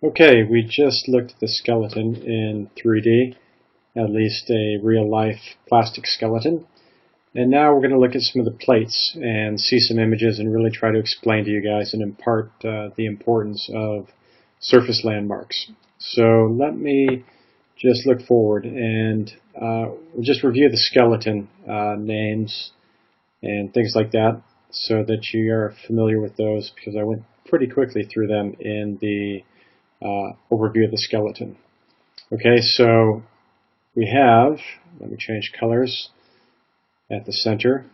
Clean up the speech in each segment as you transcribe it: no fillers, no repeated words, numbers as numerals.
Okay, we just looked at the skeleton in 3D, at least a real-life plastic skeleton. And now we're going to look at some of the plates and see some images and really try to explain to you guys and impart the importance of surface landmarks. So let me just look forward and we'll just review the skeleton names and things like that so that you are familiar with those, because I went pretty quickly through them in the overview of the skeleton. Okay, so we have, let me change colors, at the center,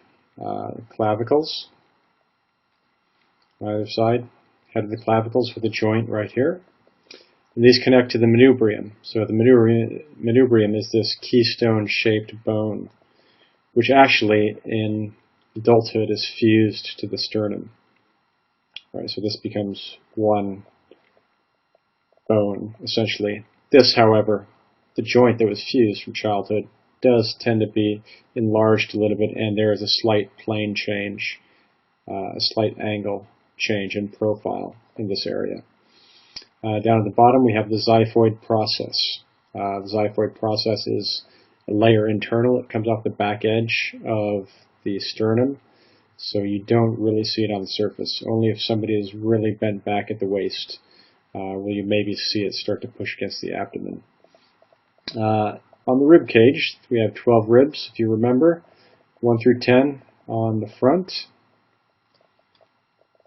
clavicles, on either side, head of the clavicles with a joint right here. And these connect to the manubrium. So the manubrium is this keystone-shaped bone, which actually in adulthood is fused to the sternum. Right, so this becomes one bone, essentially. This, however, the joint that was fused from childhood, does tend to be enlarged a little bit, and there is a slight plane change, a slight angle change in profile in this area. Down at the bottom we have the xiphoid process. The xiphoid process is a layer internal. It comes off the back edge of the sternum, so you don't really see it on the surface. Only if somebody is really bent back at the waist will you maybe see it start to push against the abdomen. On the rib cage, we have 12 ribs, if you remember, 1 through 10 on the front,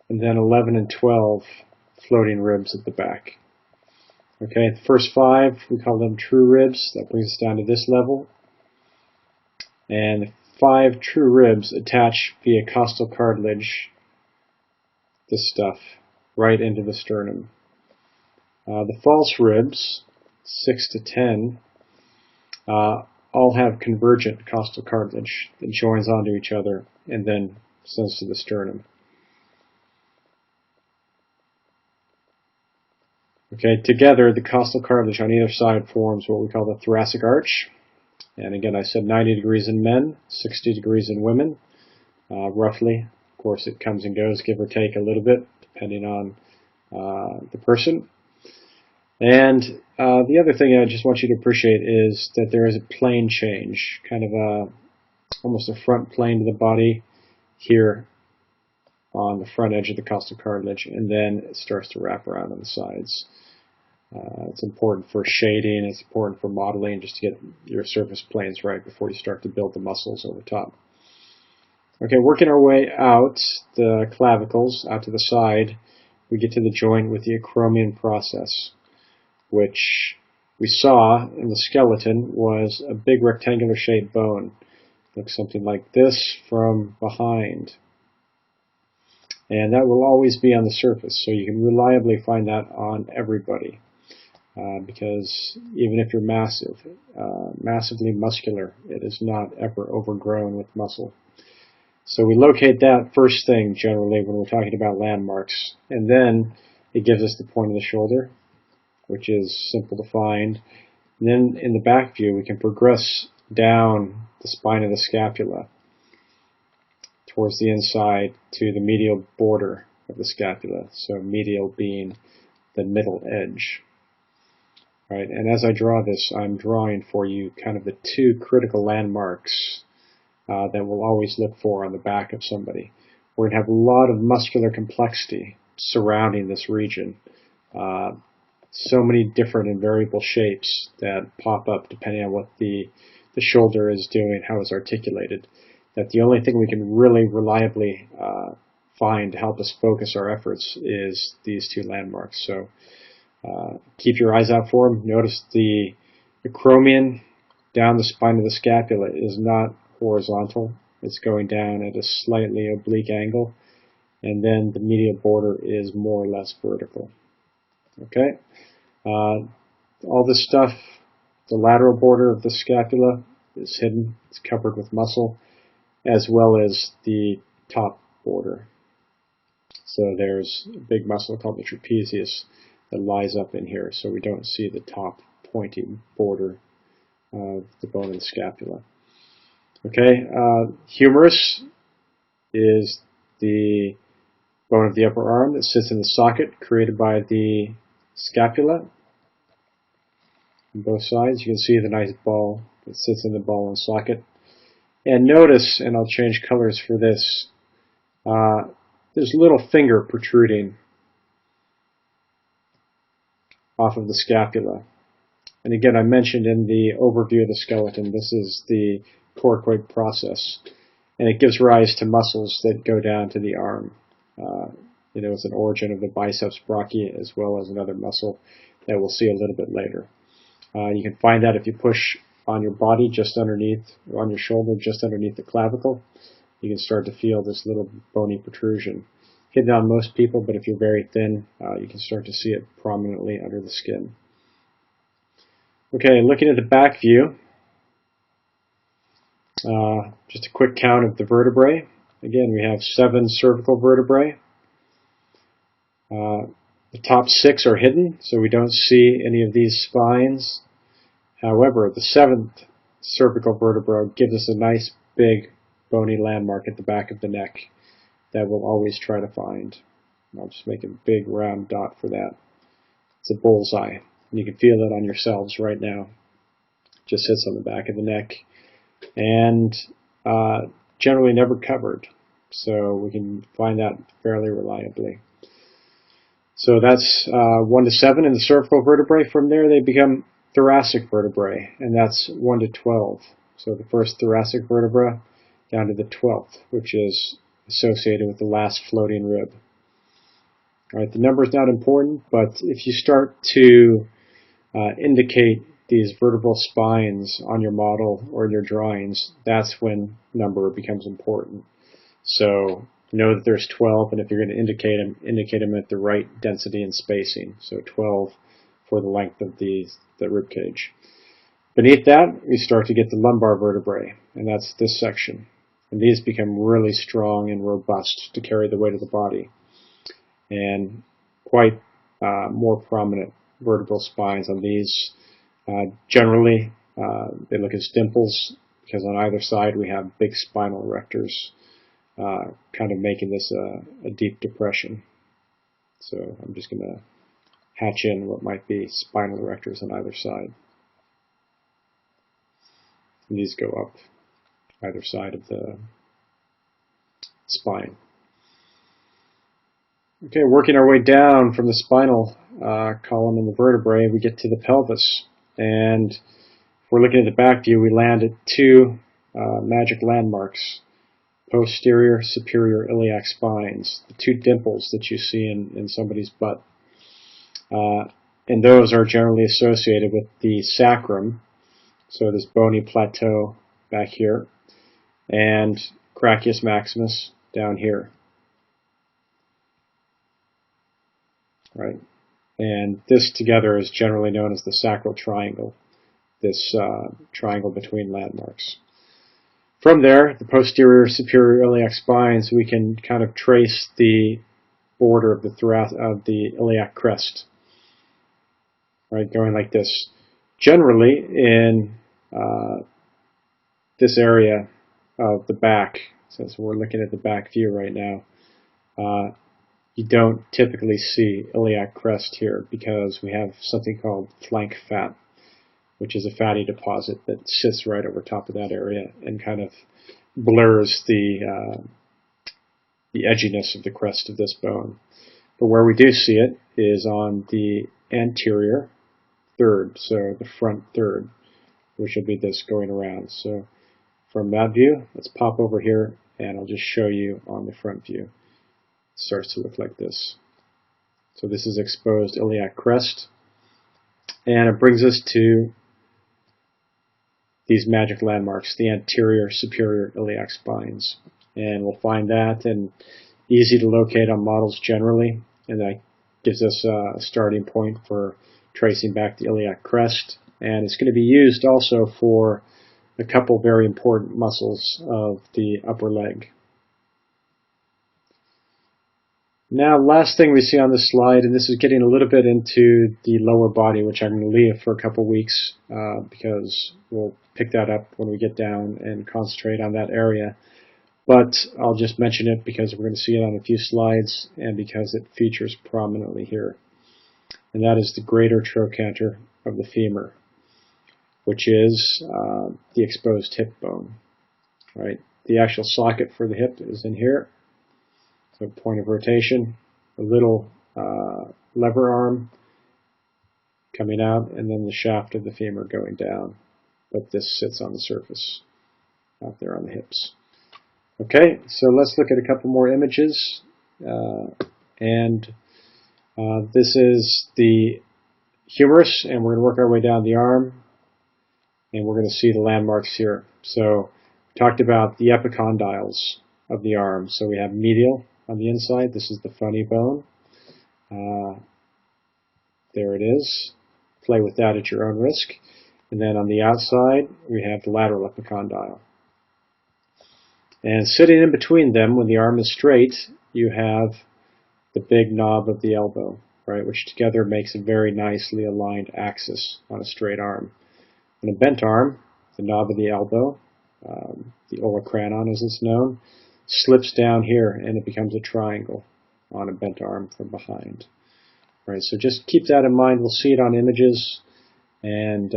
and then 11 and 12 floating ribs at the back. Okay, the first 5, we call them true ribs. That brings us down to this level. And the 5 true ribs attach via costal cartilage, this stuff, right into the sternum. The false ribs, 6 to 10, all have convergent costal cartilage that joins onto each other and then sends to the sternum. Okay, together the costal cartilage on either side forms what we call the thoracic arch. And again, I said 90 degrees in men, 60 degrees in women, roughly. Of course, it comes and goes, give or take a little bit, depending on the person. And the other thing I just want you to appreciate is that there is a plane change, kind of almost a front plane to the body here on the front edge of the costal cartilage, and then it starts to wrap around on the sides. It's important for shading, it's important for modeling, just to get your surface planes right before you start to build the muscles over top. Okay, working our way out the clavicles, out to the side, we get to the joint with the acromion process, which we saw in the skeleton was a big rectangular shaped bone. Looks something like this from behind. And that will always be on the surface, so you can reliably find that on everybody. Because even if you're massive, massively muscular, it is not ever overgrown with muscle. So we locate that first thing generally when we're talking about landmarks, and then it gives us the point of the shoulder, which is simple to find. And then in the back view, we can progress down the spine of the scapula towards the inside to the medial border of the scapula, so medial being the middle edge. Right, and as I draw this, I'm drawing for you kind of the 2 critical landmarks that we'll always look for on the back of somebody. We're going to have a lot of muscular complexity surrounding this region. So many different and variable shapes that pop up depending on what the shoulder is doing, how it's articulated, that the only thing we can really reliably find to help us focus our efforts is these 2 landmarks. So keep your eyes out for them. Notice the acromion down the spine of the scapula is not horizontal. It's going down at a slightly oblique angle, and then the medial border is more or less vertical. Okay, all this stuff, the lateral border of the scapula is hidden. It's covered with muscle, as well as the top border. So there's a big muscle called the trapezius that lies up in here, so we don't see the top pointy border of the bone of the scapula. Okay, humerus is the bone of the upper arm that sits in the socket created by the scapula on both sides. You can see the nice ball that sits in the ball and socket. And notice, and I'll change colors for this, there's a little finger protruding off of the scapula. And again, I mentioned in the overview of the skeleton, this is the coracoid process. And it gives rise to muscles that go down to the arm. It's an origin of the biceps brachii as well as another muscle that we'll see a little bit later. You can find that if you push on your body just underneath, on your shoulder, just underneath the clavicle. You can start to feel this little bony protrusion. Hidden on most people, but if you're very thin, you can start to see it prominently under the skin. Okay, looking at the back view, just a quick count of the vertebrae. Again, we have 7 cervical vertebrae. The top 6 are hidden, so we don't see any of these spines. However, the 7th cervical vertebra gives us a nice big bony landmark at the back of the neck that we'll always try to find. I'll just make a big round dot for that. It's a bullseye. And you can feel it on yourselves right now. It just sits on the back of the neck. And generally never covered. So we can find that fairly reliably. So that's 1 to 7 in the cervical vertebrae. From there they become thoracic vertebrae, and that's 1 to 12. So the first thoracic vertebra down to the 12th, which is associated with the last floating rib. All right, the number is not important, but if you start to indicate these vertebral spines on your model or in your drawings, that's when number becomes important. So know that there's 12, and if you're going to indicate them at the right density and spacing. So 12 for the length of the rib cage. Beneath that, we start to get the lumbar vertebrae, and that's this section. And these become really strong and robust to carry the weight of the body. And quite more prominent vertebral spines on these. Generally, they look as dimples, because on either side we have big spinal erectors, kind of making this a deep depression. So I'm just going to hatch in what might be spinal erectors on either side. And these go up either side of the spine. Okay, working our way down from the spinal column in the vertebrae, we get to the pelvis. And if we're looking at the back view, we land at 2 magic landmarks. Posterior, superior iliac spines, the 2 dimples that you see in somebody's butt. And those are generally associated with the sacrum, so this bony plateau back here, and brachius maximus down here. Right? And this together is generally known as the sacral triangle, this triangle between landmarks. From there, the posterior superior iliac spines, we can kind of trace the border of the iliac crest, right, going like this. Generally, in this area of the back, since we're looking at the back view right now, you don't typically see iliac crest here because we have something called flank fat, which is a fatty deposit that sits right over top of that area and kind of blurs the edginess of the crest of this bone. But where we do see it is on the anterior third, so the front third, which will be this going around. So from that view, let's pop over here and I'll just show you on the front view. It starts to look like this. So this is exposed iliac crest, and it brings us to these magic landmarks, the anterior superior iliac spines. And we'll find that, and easy to locate on models generally, and that gives us a starting point for tracing back the iliac crest. And it's going to be used also for a couple very important muscles of the upper leg. Now, last thing we see on this slide, and this is getting a little bit into the lower body, which I'm going to leave for a couple weeks because we'll pick that up when we get down and concentrate on that area. But I'll just mention it because we're going to see it on a few slides and because it features prominently here. and that is the greater trochanter of the femur, which is the exposed hip bone. Right? The actual socket for the hip is in here, so point of rotation, a little lever arm coming out, and then the shaft of the femur going down. But this sits on the surface out there on the hips. Okay, so let's look at a couple more images. This is the humerus, and we're going to work our way down the arm, and we're going to see the landmarks here. So we talked about the epicondyles of the arm. So we have medial on the inside. This is the funny bone. There it is. Play with that at your own risk. And then on the outside, we have the lateral epicondyle. And sitting in between them, when the arm is straight, you have the big knob of the elbow, right, which together makes a very nicely aligned axis on a straight arm. On a bent arm, the knob of the elbow, the olecranon as it's known, slips down here and it becomes a triangle on a bent arm from behind. Right, so just keep that in mind. We'll see it on images, and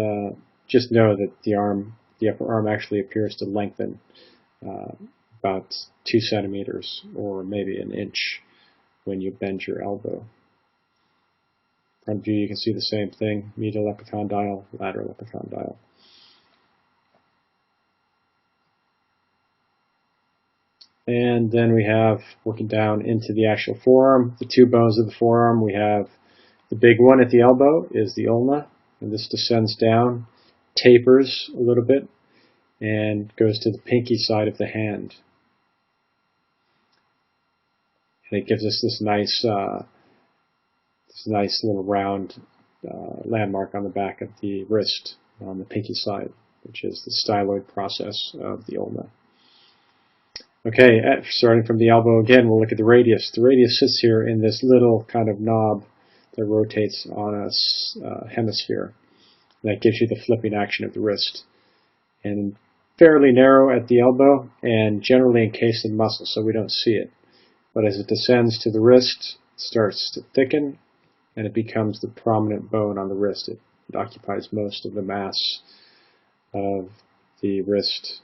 just know that the upper arm actually appears to lengthen about 2 centimeters or maybe an inch when you bend your elbow. Front view, you can see the same thing: medial epicondyle, lateral epicondyle. And then we have, working down into the actual forearm, the two bones of the forearm. We have the big one at the elbow is the ulna, and this descends down, tapers a little bit, and goes to the pinky side of the hand. And it gives us this nice little round landmark on the back of the wrist on the pinky side, which is the styloid process of the ulna. Okay, starting from the elbow again, we'll look at the radius. The radius sits here in this little kind of knob that rotates on a hemisphere. That gives you the flipping action of the wrist. And fairly narrow at the elbow and generally encased in muscle, so we don't see it. But as it descends to the wrist, it starts to thicken, and it becomes the prominent bone on the wrist. It occupies most of the mass of the wrist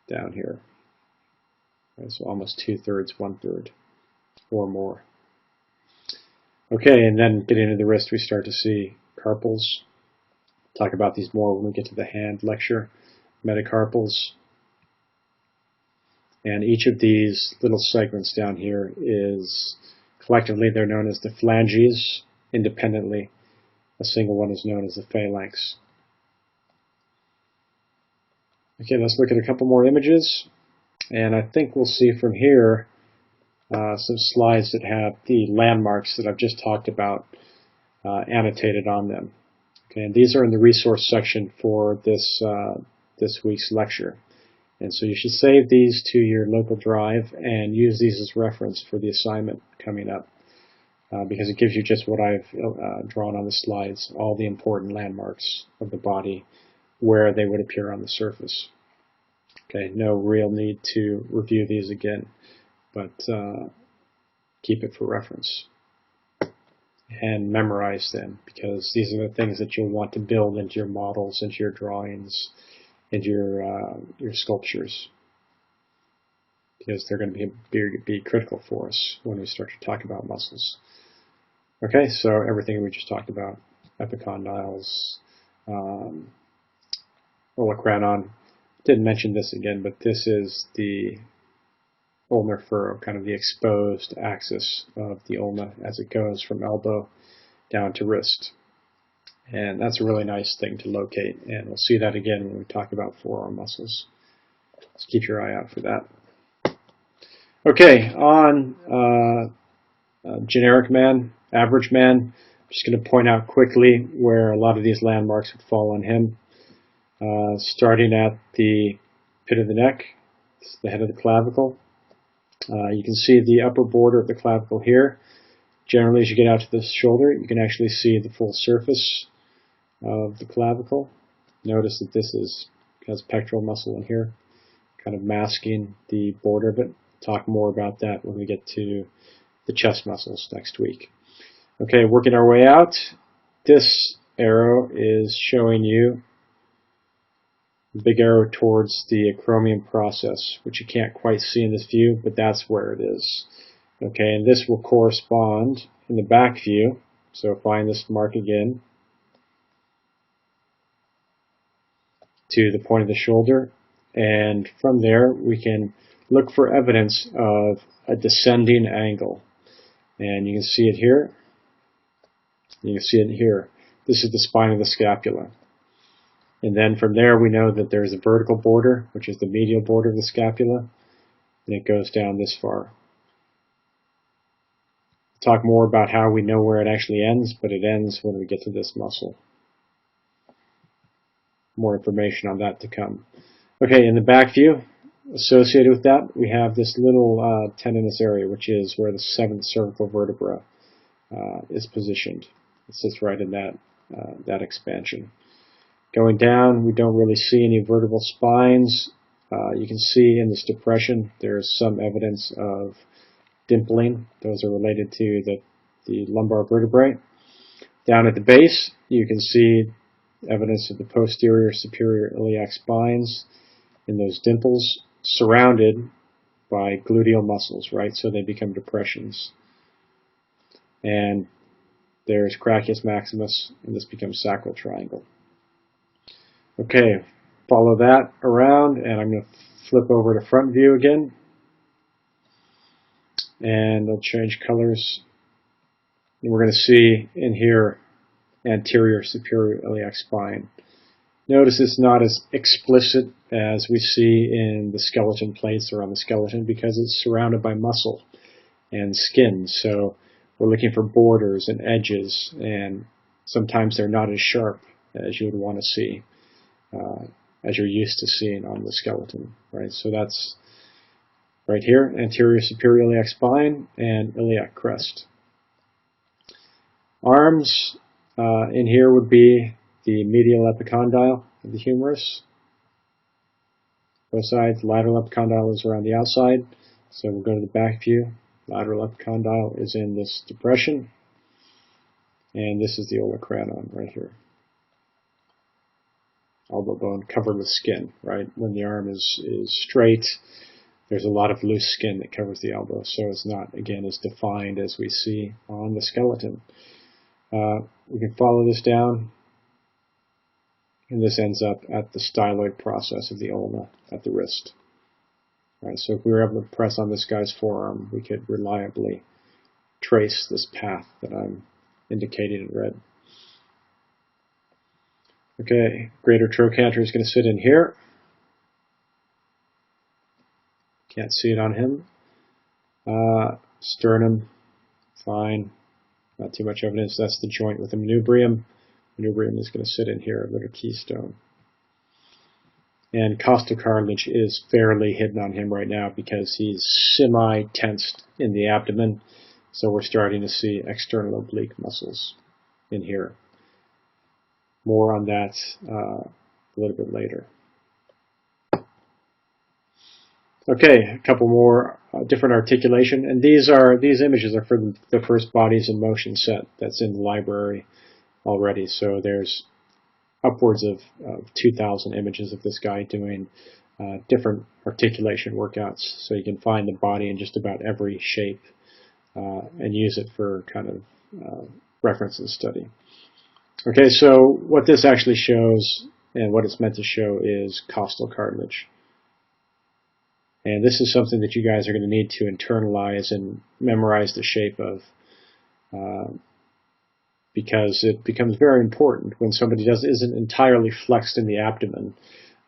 down here. So almost 2/3, 1/3, or more. Okay, and then getting into the wrist, we start to see carpals. Talk about these more when we get to the hand lecture. Metacarpals. And each of these little segments down here is, collectively, they're known as the phalanges. Independently, a single one is known as the phalanx. Okay, let's look at a couple more images. And I think we'll see from here some slides that have the landmarks that I've just talked about annotated on them. Okay, and these are in the resource section for this week's lecture. And so you should save these to your local drive and use these as reference for the assignment coming up, because it gives you just what I've drawn on the slides, all the important landmarks of the body, where they would appear on the surface. Okay, no real need to review these again, but keep it for reference and memorize them, because these are the things that you'll want to build into your models, into your drawings, into your sculptures, because they're going to be critical for us when we start to talk about muscles. Okay, so everything we just talked about, epicondyles, olecranon. Didn't mention this again, but this is the ulnar furrow, kind of the exposed axis of the ulna as it goes from elbow down to wrist. And that's a really nice thing to locate, and we'll see that again when we talk about forearm muscles. So keep your eye out for that. Okay, on generic man, average man, I'm just going to point out quickly where a lot of these landmarks would fall on him. Starting at the pit of the neck, the head of the clavicle. You can see the upper border of the clavicle here. Generally, as you get out to the shoulder, you can actually see the full surface of the clavicle. Notice that this has pectoral muscle in here, kind of masking the border of it. Talk more about that when we get to the chest muscles next week. Okay, working our way out, this arrow is showing you the big arrow towards the acromion process, which you can't quite see in this view, but that's where it is. Okay, and this will correspond in the back view. So find this mark again to the point of the shoulder, and from there we can look for evidence of a descending angle. And you can see it here. You can see it here. This is the spine of the scapula. And then from there we know that there's a vertical border, which is the medial border of the scapula, and it goes down this far. We'll talk more about how we know where it actually ends, but it ends when we get to this muscle. More information on that to come. Okay, in the back view, associated with that, we have this little tendinous area, which is where the 7th cervical vertebra is positioned. It sits right in that expansion. Going down, we don't really see any vertebral spines. You can see in this depression there's some evidence of dimpling. Those are related to the lumbar vertebrae. Down at the base, you can see evidence of the posterior superior iliac spines in those dimples, surrounded by gluteal muscles, right? So they become depressions. And there's Brachius maximus, and this becomes sacral triangle. Okay, follow that around, and I'm going to flip over to front view again. And I'll change colors. And we're going to see in here anterior superior iliac spine. Notice it's not as explicit as we see in the skeleton plates or on the skeleton because it's surrounded by muscle and skin. So we're looking for borders and edges, and sometimes they're not as sharp as you would want to see, as you're used to seeing on the skeleton, right? So that's right here, anterior superior iliac spine and iliac crest. Arms in here would be the medial epicondyle of the humerus. Both sides, lateral epicondyle is around the outside. So we'll go to the back view. Lateral epicondyle is in this depression. And this is the olecranon right here. Elbow bone covered with skin, right? When the arm is straight, there's a lot of loose skin that covers the elbow. So it's not, again, as defined as we see on the skeleton. We can follow this down, and this ends up at the styloid process of the ulna at the wrist. Right, so if we were able to press on this guy's forearm, we could reliably trace this path that I'm indicating in red. Okay, greater trochanter is going to sit in here. Can't see it on him. Sternum, fine. Not too much evidence. That's the joint with the manubrium. Manubrium is going to sit in here, a little keystone. And costal cartilage is fairly hidden on him right now because he's semi-tensed in the abdomen. So we're starting to see external oblique muscles in here. More on that a little bit later. Okay, a couple more different articulation, and these images are for the first Bodies in Motion set that's in the library already. So there's upwards of 2,000 images of this guy doing different articulation workouts. So you can find the body in just about every shape and use it for kind of reference and study. Okay, so what this actually shows and what it's meant to show is costal cartilage. And this is something that you guys are going to need to internalize and memorize the shape of, because it becomes very important when somebody isn't entirely flexed in the abdomen.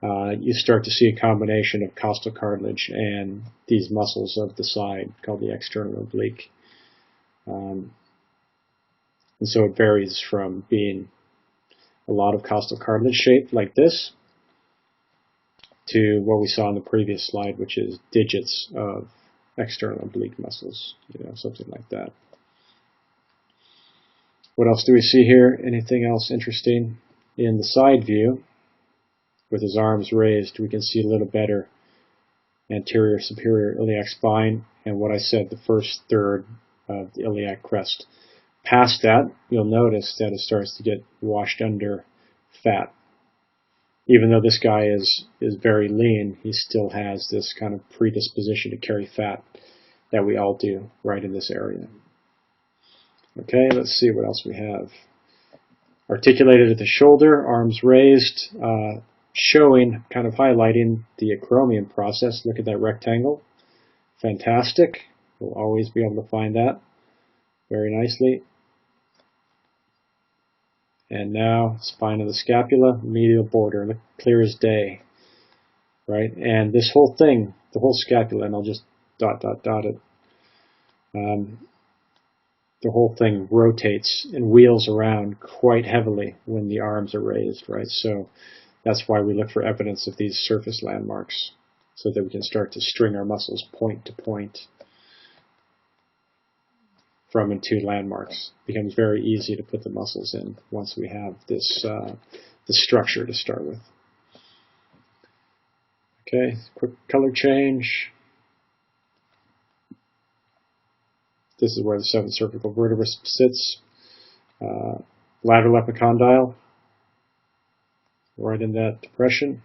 You start to see a combination of costal cartilage and these muscles of the side called the external oblique. And so it varies from being a lot of costal cartilage shaped like this to what we saw in the previous slide, which is digits of external oblique muscles, something like that. What else do we see here? Anything else interesting? In the side view, with his arms raised, we can see a little better anterior superior iliac spine, and what I said, the first third of the iliac crest. past that, you'll notice that it starts to get washed under fat. Even though this guy is very lean, he still has this kind of predisposition to carry fat that we all do right in this area. Okay, let's see what else we have. Articulated at the shoulder, arms raised, showing, kind of highlighting the acromion process. Look at that rectangle. Fantastic. We'll always be able to find that very nicely. And now, spine of the scapula, medial border, look clear as day. Right? And this whole thing, the whole scapula, and I'll just dot it. The whole thing rotates and wheels around quite heavily when the arms are raised, right? So that's why we look for evidence of these surface landmarks, so that we can start to string our muscles point to point from and to landmarks. It becomes very easy to put the muscles in once we have this structure to start with. Okay, quick color change. This is where the 7th cervical vertebra sits. Lateral epicondyle, right in that depression.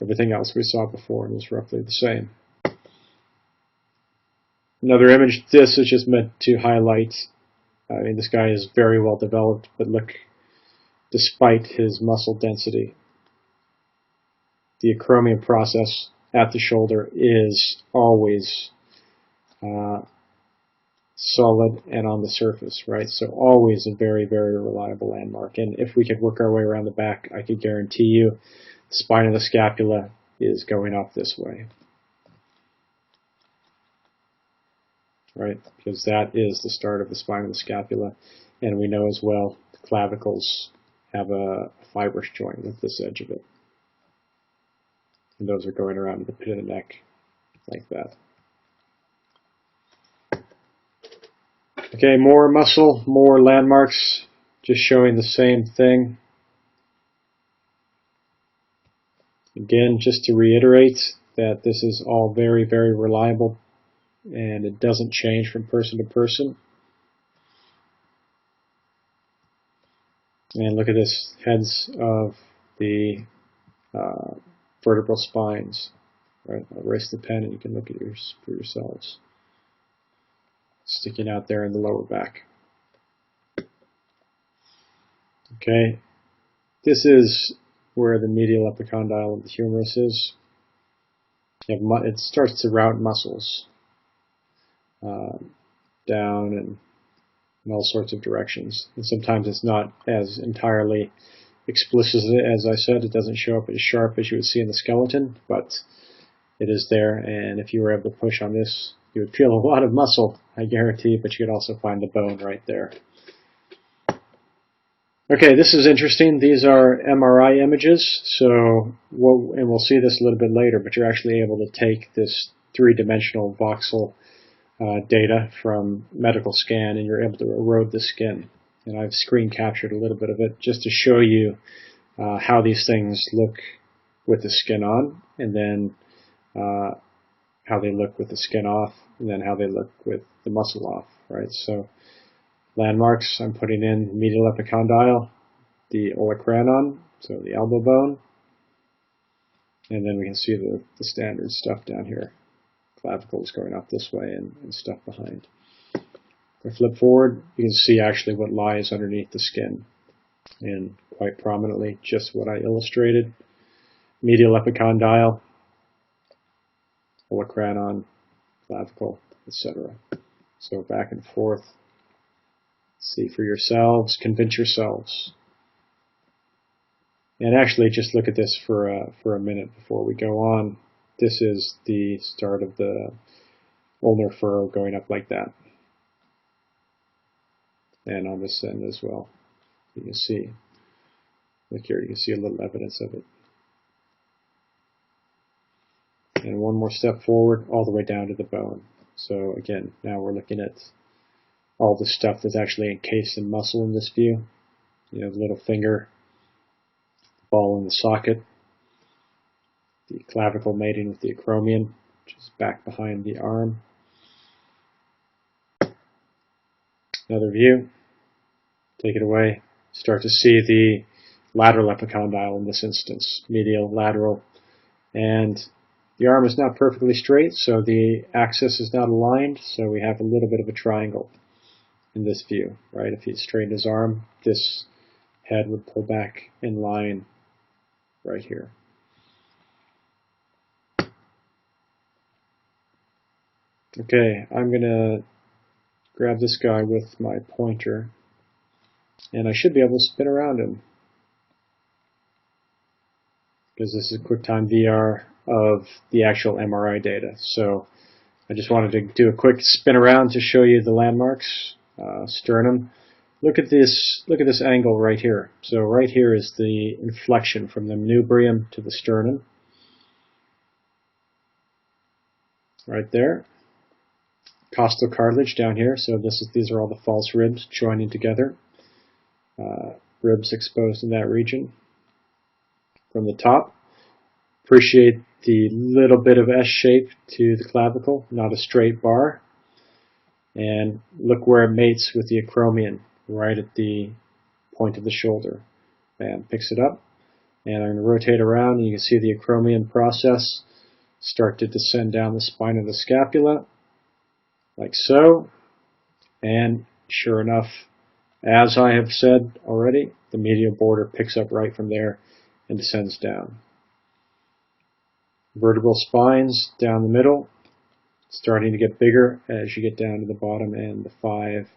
Everything else we saw before was roughly the same. Another image, this is just meant to highlight, I mean, this guy is very well developed, but look, despite his muscle density, the acromion process at the shoulder is always solid and on the surface, right? So always a very, very reliable landmark. And if we could work our way around the back, I could guarantee you the spine of the scapula is going up this way, right? Because that is the start of the spine of the scapula. And we know as well the clavicles have a fibrous joint with this edge of it. And those are going around the pit of the neck like that. Okay, more muscle, more landmarks, just showing the same thing. Again, just to reiterate that this is all very, very reliable and it doesn't change from person to person. And look at this, heads of the vertebral spines. Right, I'll erase the pen and you can look at yours for yourselves. Sticking out there in the lower back. Okay, this is where the medial epicondyle of the humerus is. It starts to route muscles down and in all sorts of directions. And sometimes it's not as entirely explicit as I said. It doesn't show up as sharp as you would see in the skeleton, but it is there. And if you were able to push on this, you would feel a lot of muscle, I guarantee, but you could also find the bone right there. Okay, this is interesting. These are MRI images, and we'll see this a little bit later, but you're actually able to take this three-dimensional voxel data from medical scan, and you're able to erode the skin. And I've screen captured a little bit of it just to show you how these things look with the skin on, and then how they look with the skin off, and then how they look with the muscle off, right? So landmarks, I'm putting in medial epicondyle, the olecranon, so the elbow bone, and then we can see the standard stuff down here. Clavicles going up this way and stuff behind. If I flip forward, you can see actually what lies underneath the skin, and quite prominently, just what I illustrated. Medial epicondyle, olecranon, clavicle, etc. So back and forth. See for yourselves, convince yourselves. And actually just look at this for a minute before we go on. This is the start of the ulnar furrow going up like that. And on this end as well. You can see. Look here, you can see a little evidence of it. And one more step forward, all the way down to the bone. So again, now we're looking at all the stuff that's actually encased in muscle in this view. You know, the little finger, ball in the socket, the clavicle mating with the acromion, which is back behind the arm. Another view. Take it away. Start to see the lateral epicondyle in this instance, medial, lateral, and the arm is not perfectly straight, so the axis is not aligned, so we have a little bit of a triangle in this view, right? If he straightened his arm, this head would pull back in line right here. Okay, I'm going to grab this guy with my pointer, and I should be able to spin around him, because this is QuickTime VR of the actual MRI data. So I just wanted to do a quick spin around to show you the landmarks. Sternum. Look at this angle right here. So right here is the inflection from the manubrium to the sternum. Right there. Costal cartilage down here. So these are all the false ribs joining together. Ribs exposed in that region. From the top, appreciate the little bit of S shape to the clavicle, not a straight bar. And look where it mates with the acromion, right at the point of the shoulder. And picks it up. And I'm going to rotate around, and you can see the acromion process start to descend down the spine of the scapula, like so. And sure enough, as I have said already, the medial border picks up right from there and descends down. Vertebral spines down the middle, starting to get bigger as you get down to the bottom and the 5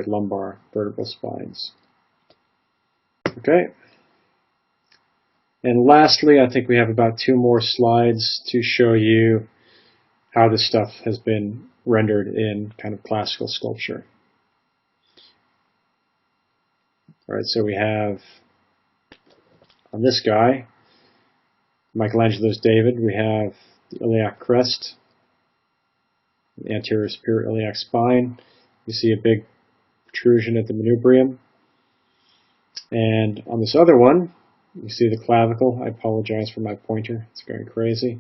lumbar vertebral spines. Okay. And lastly, I think we have about 2 more slides to show you how this stuff has been rendered in kind of classical sculpture. All right, so we have on this guy, Michelangelo's David, we have the iliac crest, the anterior superior iliac spine. You see a big protrusion at the manubrium. And on this other one, you see the clavicle. I apologize for my pointer. It's going crazy.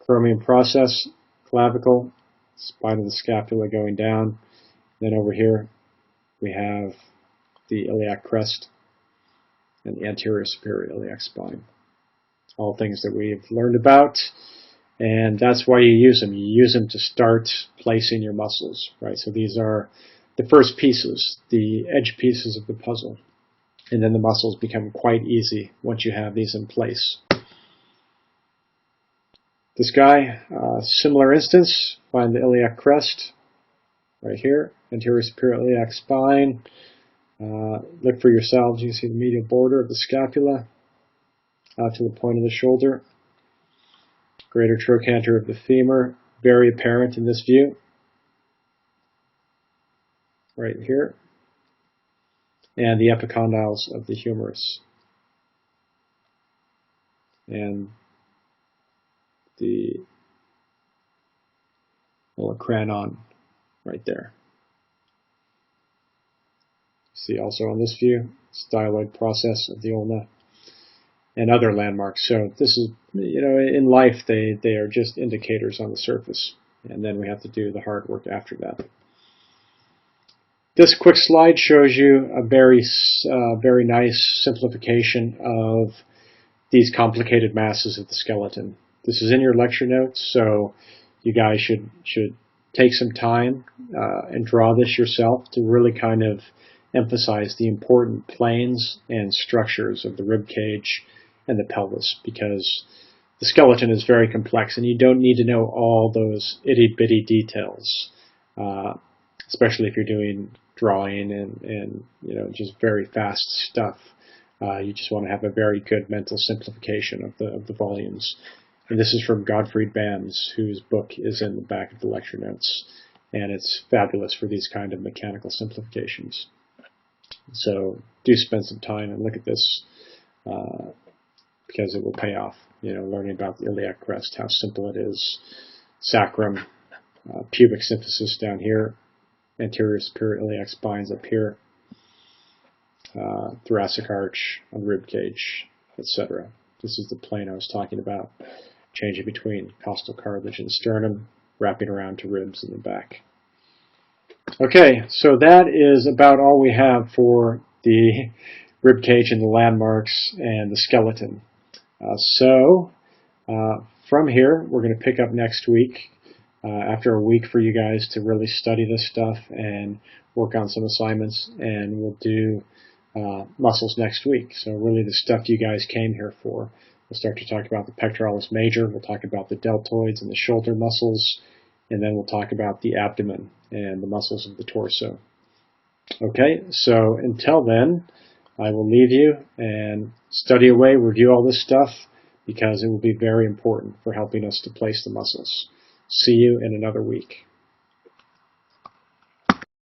Acromion process, clavicle, spine of the scapula going down. Then over here, we have the iliac crest and the anterior superior iliac spine. All things that we've learned about, and that's why you use them. You use them to start placing your muscles, right? So these are the first pieces, the edge pieces of the puzzle, and then the muscles become quite easy once you have these in place. This guy, similar instance, find the iliac crest right here, anterior superior iliac spine. Look for yourselves. You can see the medial border of the scapula out to the point of the shoulder. Greater trochanter of the femur, very apparent in this view. Right here. And the epicondyles of the humerus. And the olecranon right there. See also on this view, styloid process of the ulna and other landmarks. So this is, in life they are just indicators on the surface, and then we have to do the hard work after that. This quick slide shows you a very nice simplification of these complicated masses of the skeleton. This is in your lecture notes, so you guys should take some time and draw this yourself to really kind of emphasize the important planes and structures of the rib cage and the pelvis, because the skeleton is very complex and you don't need to know all those itty-bitty details, especially if you're doing drawing and just very fast stuff. You just want to have a very good mental simplification of the volumes. And this is from Gottfried Bams, whose book is in the back of the lecture notes, and it's fabulous for these kind of mechanical simplifications. So do spend some time and look at this, because it will pay off, learning about the iliac crest, how simple it is, sacrum, pubic symphysis down here, anterior superior iliac spines up here, thoracic arch on rib cage, etc. This is the plane I was talking about. changing between costal cartilage and sternum, wrapping around to ribs in the back. Okay, so that is about all we have for the rib cage and the landmarks and the skeleton. From here, we're going to pick up next week, after a week for you guys to really study this stuff and work on some assignments, and we'll do muscles next week. So really the stuff you guys came here for. We'll start to talk about the pectoralis major, we'll talk about the deltoids and the shoulder muscles, and then we'll talk about the abdomen and the muscles of the torso. Okay, so until then, I will leave you and study away, review all this stuff, because it will be very important for helping us to place the muscles. See you in another week.